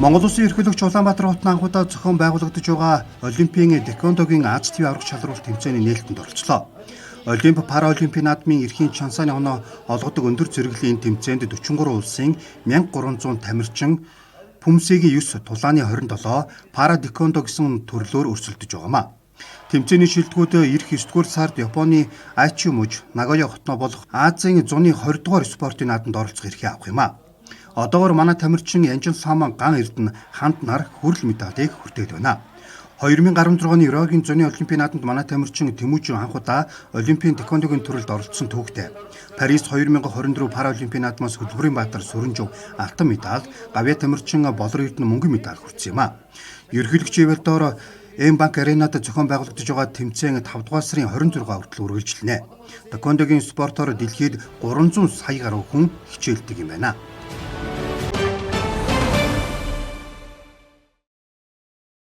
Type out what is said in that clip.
Монгол Улсын ерөнхийлөгч Улаанбаатар хотын анхудаа зохион байгуулагдаж байгаа Олимпийн тэквондогийн Аз ТV аврах шалралт тэмцээний нээлтэнд оролцлоо. Олимп Параолимпийн наадмын эрхийн чансааны оноо олгодог өндөр зэрэглэлийн тэмцээнд 43 улсын 1300 тамирчин Пүмсэгийн 9 тулааны 27 пара тэквондо гэсэн төрлөөр өрсөлдөж байгаамаа. Тэмцээний шилдэгүүд эх 9-р сард Японы Айчи мужи Нагоя хотноо болох Азийн зуны 20-р спортын наадамд оролцох эрхээ авах юмаа. Одоогоор манай тамирчин Янжин Саман Ган Эрдэнэ хамт нар хүрэл медалийг хүртээд байна. 2016 оны Рогын зуны Олимпийн наадамд манай тамирчин Тэмүүжин анхудаа Олимпийн тэквондогийн төрөлд оролцсон түүхтэй. Парис 2024 Параолимпийн наадмаас Хөдөлмөрийн Баатар Сүрэнжөв алтан медаль, Гавьяа тамирчин Болор Эрдэнэ мөнгөн медаль хүртсэн юм а. Ерөнхийлөгчийн Ивэлдоор М-банк аренад зохион байгуулагдаж байгаа тэмцээн 5 дугаар сарын 26 хүртэл үргэлжилнэ. Тэквондогийн спортоор дэлхийд 300 сая гаруй хүн хичээлдэг юм байна.